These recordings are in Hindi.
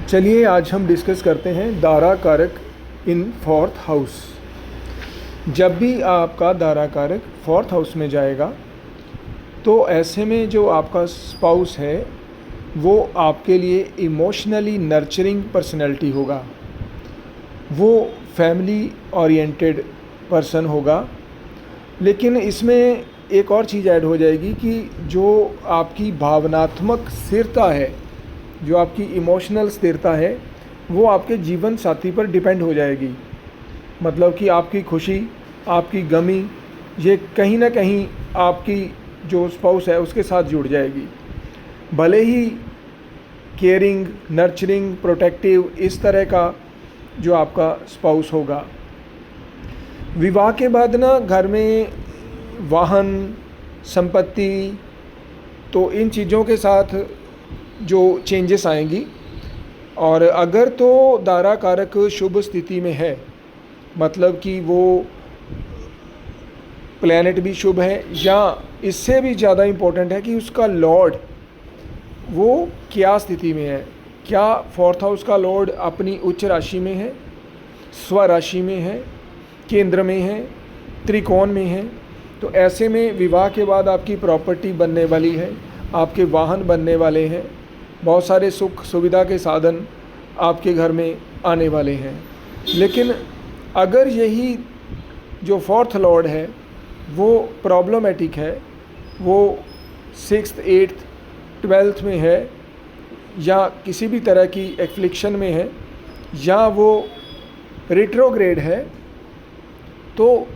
चलिए आज हम डिस्कस करते हैं दारा कारक इन फोर्थ हाउस। जब भी आपका दारा कारक फोर्थ हाउस में जाएगा तो ऐसे में जो आपका स्पाउस है वो आपके लिए इमोशनली नर्चरिंग पर्सनैलिटी होगा, वो फैमिली ओरिएंटेड पर्सन होगा। लेकिन इसमें एक और चीज़ ऐड हो जाएगी कि जो आपकी भावनात्मक स्थिरता है, जो आपकी इमोशनल स्थिरता है, वो आपके जीवन साथी पर डिपेंड हो जाएगी। मतलब कि आपकी खुशी, आपकी गमी, ये कहीं ना कहीं आपकी जो स्पाउस है उसके साथ जुड़ जाएगी। भले ही केयरिंग, नर्चरिंग, प्रोटेक्टिव इस तरह का जो आपका स्पाउस होगा। विवाह के बाद ना घर में वाहन, संपत्ति, तो इन चीज़ों के साथ जो चेंजेस आएंगी। और अगर तो दारा कारक शुभ स्थिति में है, मतलब कि वो प्लैनेट भी शुभ है, या इससे भी ज़्यादा इम्पोर्टेंट है कि उसका लॉर्ड वो क्या स्थिति में है। क्या फोर्थ हाउस का लॉर्ड अपनी उच्च राशि में है, स्व राशि में है, केंद्र में है, त्रिकोण में है। तो ऐसे में विवाह के बाद आपकी प्रॉपर्टी बनने वाली है, आपके वाहन बनने वाले हैं, बहुत सारे सुख सुविधा के साधन आपके घर में आने वाले हैं। लेकिन अगर यही जो फोर्थ लॉर्ड है वो प्रॉब्लमेटिक है, वो 6th, 8th, 12th में है, या किसी भी तरह की एफ्लिक्शन में है, या वो रिट्रोग्रेड है, तो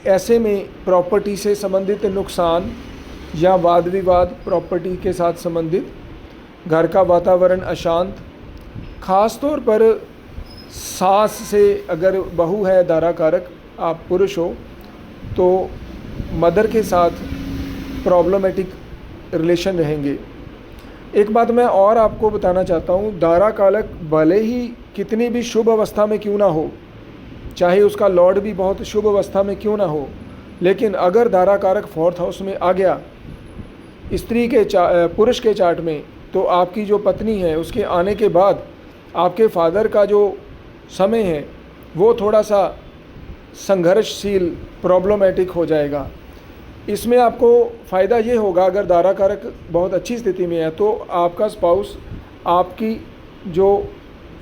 ऐसे में प्रॉपर्टी से संबंधित नुकसान या वाद विवाद, प्रॉपर्टी के साथ संबंधित, घर का वातावरण अशांत, ख़ास तौर पर सास से अगर बहू है दारा कारक, आप पुरुष हो तो मदर के साथ प्रॉब्लमेटिक रिलेशन रहेंगे। एक बात मैं और आपको बताना चाहता हूँ, दारा कारक भले ही कितनी भी शुभ अवस्था में क्यों ना हो, चाहे उसका लॉर्ड भी बहुत शुभ अवस्था में क्यों ना हो, लेकिन अगर दारा कारक फोर्थ हाउस में आ गया स्त्री के पुरुष के चार्ट में, तो आपकी जो पत्नी है उसके आने के बाद आपके फादर का जो समय है वो थोड़ा सा संघर्षशील, प्रॉब्लमेटिक हो जाएगा। इसमें आपको फ़ायदा ये होगा, अगर दारा कारक बहुत अच्छी स्थिति में है तो आपका स्पाउस आपकी जो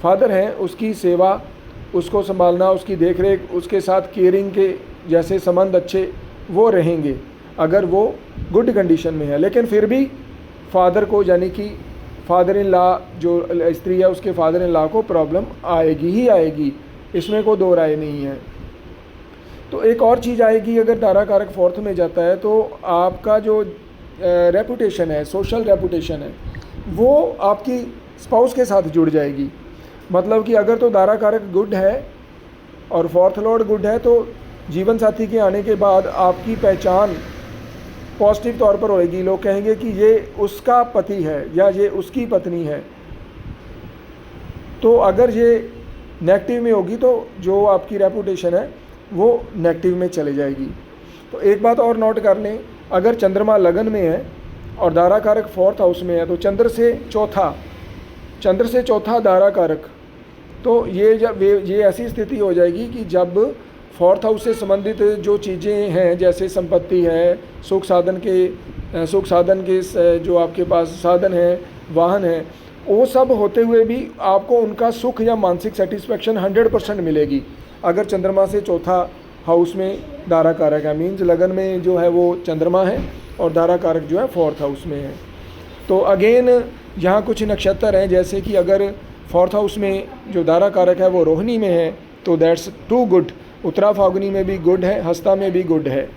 फादर हैं उसकी सेवा, उसको संभालना, उसकी देखरेख, उसके साथ केयरिंग के जैसे संबंध अच्छे वो रहेंगे अगर वो गुड कंडीशन में है। लेकिन फिर भी फादर को, यानी कि फादर इन लॉ जो स्त्री है उसके फादर इन लॉ को प्रॉब्लम आएगी ही आएगी, इसमें कोई दो राय नहीं है। तो एक और चीज़ आएगी, अगर दारा कारक फोर्थ में जाता है तो आपका जो रेपुटेशन है, सोशल रेपुटेशन है, वो आपकी स्पाउस के साथ जुड़ जाएगी। मतलब कि अगर तो दारा कारक गुड है और फोर्थ लॉर्ड गुड है तो जीवन साथी के आने के बाद आपकी पहचान पॉजिटिव तौर पर होएगी। लोग कहेंगे कि ये उसका पति है या ये उसकी पत्नी है। तो अगर ये नेगेटिव में होगी तो जो आपकी रेपुटेशन है वो नेगेटिव में चले जाएगी। तो एक बात और नोट कर लें, अगर चंद्रमा लगन में है और दारा कारक फोर्थ हाउस में है तो चंद्र से चौथा दारा कारक, तो ये ऐसी स्थिति हो जाएगी कि जब फोर्थ हाउस से संबंधित जो चीज़ें हैं, जैसे संपत्ति है, सुख साधन के जो आपके पास साधन हैं, वाहन हैं, वो सब होते हुए भी आपको उनका सुख या मानसिक सेटिस्फेक्शन 100% मिलेगी अगर चंद्रमा से चौथा हाउस में दारा कारक है। मीन्स लगन में जो है वो चंद्रमा है और दारा कारक जो है फोर्थ हाउस में है। तो अगेन यहाँ कुछ नक्षत्र हैं, जैसे कि अगर फोर्थ हाउस में जो दारा कारक है वो रोहिणी में है तो that's too good. Uttara Phalguni में भी गुड है, हस्ता में भी गुड है।